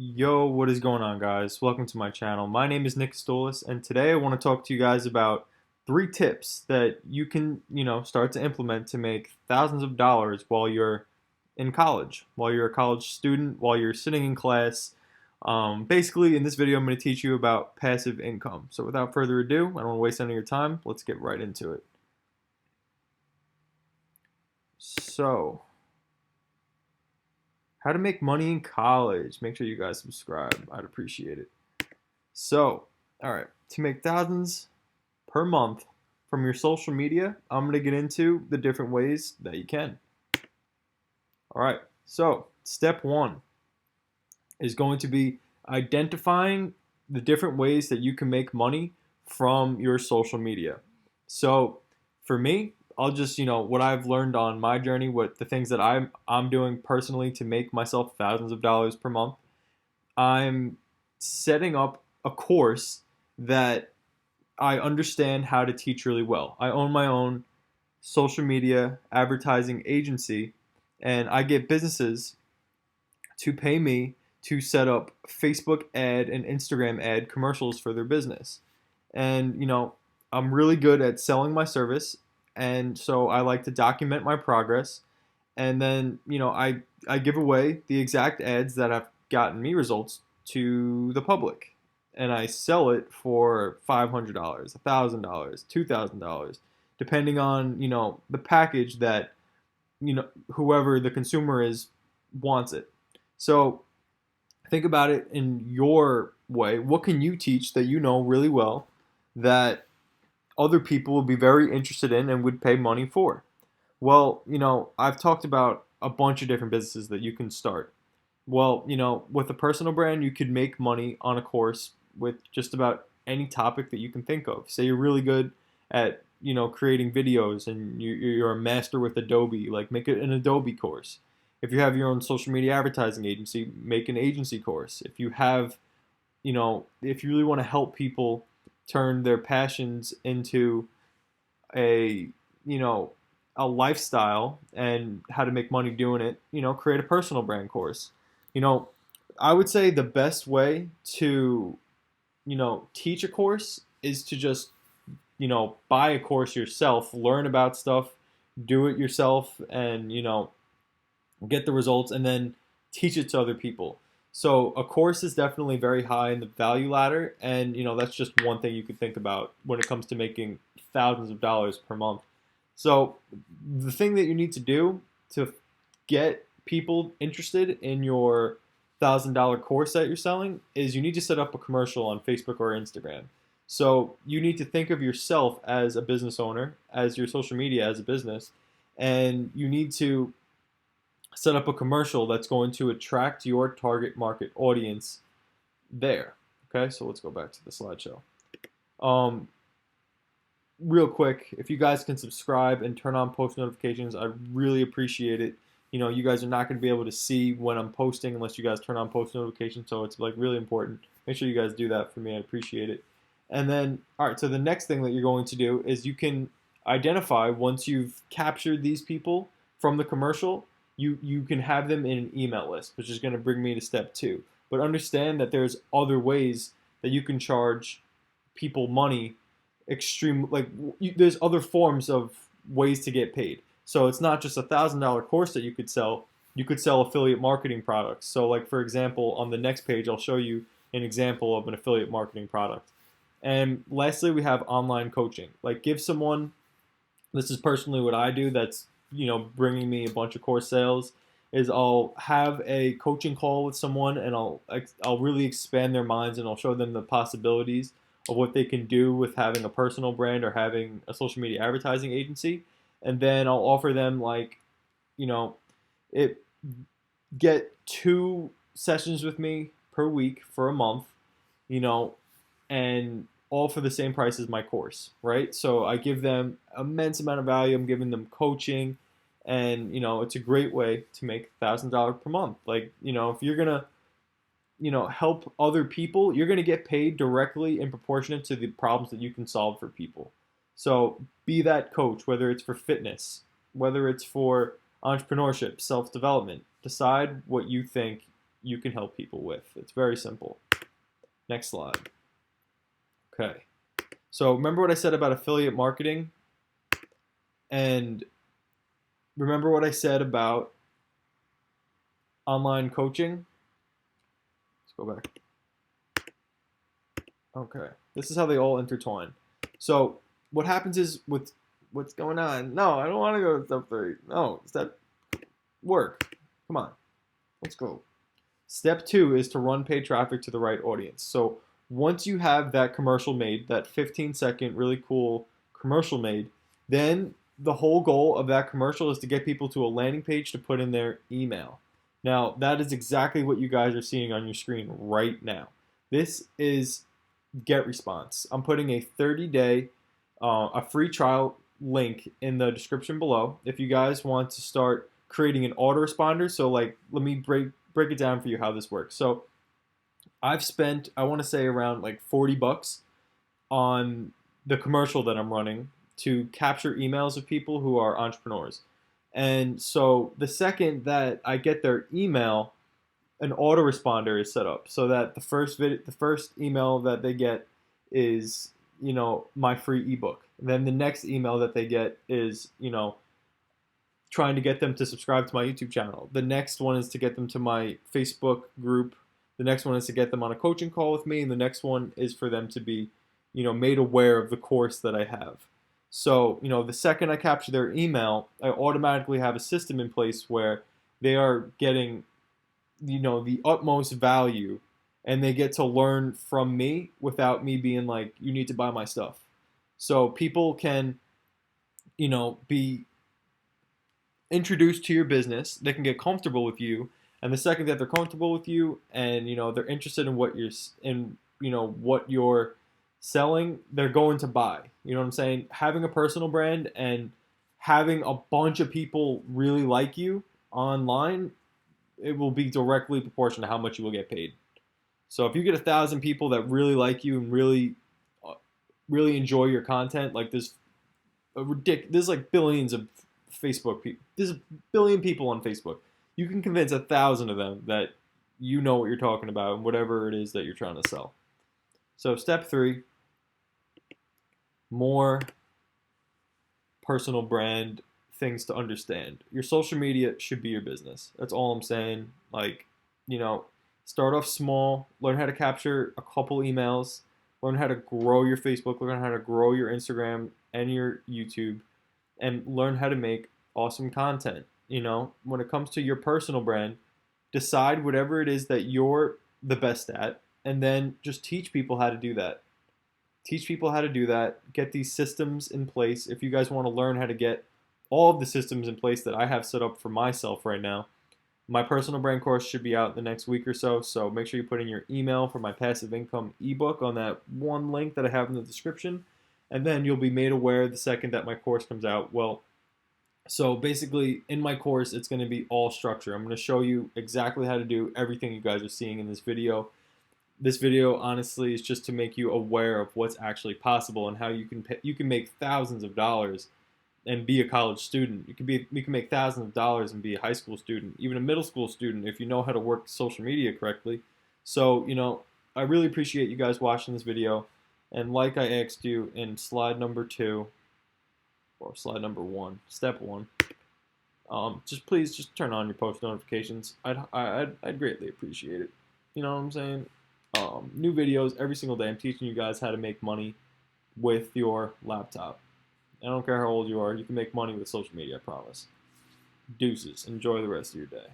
Yo, what is going on, guys? Welcome to my channel. My name is Kostulas, and today I want to talk to you guys about 3 tips that you can, start to implement to make thousands of dollars while you're in college, while you're a college student, while you're sitting in class. Basically, in this video, I'm going to teach you about passive income. So without further ado, I don't want to waste any of your time. Let's get right into it. So, how to make money in college. Make sure you guys subscribe. I'd appreciate it. So, all right, to make thousands per month from your social media, I'm going to get into the different ways that you can. All right, so step one is going to be identifying the different ways that you can make money from your social media. So, for me, I'll just, what I've learned on my journey, what the things that I'm doing personally to make myself thousands of dollars per month. I'm setting up a course that I understand how to teach really well. I own my own social media advertising agency, and I get businesses to pay me to set up Facebook ad and Instagram ad commercials for their business. And, I'm really good at selling my service, and so I like to document my progress. And then, I give away the exact ads that have gotten me results to the public, and I sell it for $500, $1,000, $2,000, depending on the package that whoever the consumer is wants it. So think about it in your way. What can you teach that you know really well that other people would be very interested in and would pay money for? Well, I've talked about a bunch of different businesses that you can start. Well, with a personal brand, you could make money on a course with just about any topic that you can think of. Say you're really good at, creating videos and you're a master with Adobe, like make it an Adobe course. If you have your own social media advertising agency, make an agency course. If you have, if you really want to help people turn their passions into a, you know, a lifestyle and how to make money doing it, create a personal brand course. You know, I would say the best way to, teach a course is to just, buy a course yourself, learn about stuff, do it yourself, and, get the results and then teach it to other people. So a course is definitely very high in the value ladder, and that's just one thing you could think about when it comes to making thousands of dollars per month. So the thing that you need to do to get people interested in your $1,000 course that you're selling is you need to set up a commercial on Facebook or Instagram. So you need to think of yourself as a business owner, as your social media as a business, and you need to set up a commercial that's going to attract your target market audience there. Okay, so let's go back to the slideshow. Um, Real quick, if you guys can subscribe and turn on post notifications, I really appreciate it. You guys are not going to be able to see when I'm posting unless you guys turn on post notifications, so it's like really important. Make sure you guys do that for me. I appreciate it. And then, all right, so the next thing that you're going to do is you can identify, once you've captured these people from the commercial, you can have them in an email list, which is going to bring me to step two. But understand that there's other ways that you can charge people money. There's other forms of ways to get paid. So it's not just $1,000 course that you could sell. You could sell affiliate marketing products. So like, for example, on the next page, I'll show you an example of an affiliate marketing product. And lastly, we have online coaching. Like, give someone, this is personally what I do that's, bringing me a bunch of course sales, is I'll have a coaching call with someone, and I'll really expand their minds, and I'll show them the possibilities of what they can do with having a personal brand or having a social media advertising agency. And then I'll offer them, like, it get 2 sessions with me per week for a month, and all for the same price as my course, right? So I give them immense amount of value. I'm giving them coaching, and it's a great way to make $1,000 per month. Like, if you're gonna help other people, you're gonna get paid directly and proportionate to the problems that you can solve for people. So be that coach, whether it's for fitness, whether it's for entrepreneurship, self-development. Decide what you think you can help people with. It's very simple. Next slide. Okay. So remember what I said about affiliate marketing? And remember what I said about online coaching? Let's go back. Okay. This is how they all intertwine. So what happens is with what's going on? No, I don't want to go to step 3. No, step work. Come on. Let's go. Step 2 is to run paid traffic to the right audience. So once you have that commercial made, that 15-second really cool commercial made, then the whole goal of that commercial is to get people to a landing page to put in their email. Now, that is exactly what you guys are seeing on your screen right now. This is Get Response. I'm putting a 30-day, a free trial link in the description below if you guys want to start creating an autoresponder. So like, let me break it down for you how this works. So I've spent, I want to say around like $40 on the commercial that I'm running to capture emails of people who are entrepreneurs. And so the second that I get their email, an autoresponder is set up so that the first email that they get is, my free ebook. And then the next email that they get is, trying to get them to subscribe to my YouTube channel. The next one is to get them to my Facebook group. The next one is to get them on a coaching call with me. And the next one is for them to be, made aware of the course that I have. So, the second I capture their email, I automatically have a system in place where they are getting, the utmost value, and they get to learn from me without me being like, you need to buy my stuff. So people can, be introduced to your business. They can get comfortable with you, and the second that they're comfortable with you, and they're interested in what you're selling, they're going to buy. You know what I'm saying? Having a personal brand and having a bunch of people really like you online, it will be directly proportional to how much you will get paid. So if you get 1,000 people that really like you and really enjoy your content, like there's like billions of Facebook people. There's a billion people on Facebook. You can convince 1,000 of them that you know what you're talking about and whatever it is that you're trying to sell. So step 3, more personal brand things to understand. Your social media should be your business. That's all I'm saying. Like, start off small, learn how to capture a couple emails, learn how to grow your Facebook, learn how to grow your Instagram and your YouTube, and learn how to make awesome content. When it comes to your personal brand, decide whatever it is that you're the best at, and then just teach people how to do that. Teach people how to do that. Get these systems in place. If you guys want to learn how to get all of the systems in place that I have set up for myself right now, my personal brand course should be out in the next week or so. So make sure you put in your email for my passive income ebook on that one link that I have in the description. And then you'll be made aware the second that my course comes out. Well, so basically in my course, it's going to be all structure. I'm going to show you exactly how to do everything you guys are seeing in this video. This video, honestly, is just to make you aware of what's actually possible and how you can make thousands of dollars and be a college student. You can make thousands of dollars and be a high school student, even a middle school student, if you know how to work social media correctly. So, I really appreciate you guys watching this video. And like I asked you in slide number 2, or slide number 1, step 1, please just turn on your post notifications. I'd greatly appreciate it. You know what I'm saying? New videos every single day. I'm teaching you guys how to make money with your laptop. I don't care how old you are. You can make money with social media, I promise. Deuces. Enjoy the rest of your day.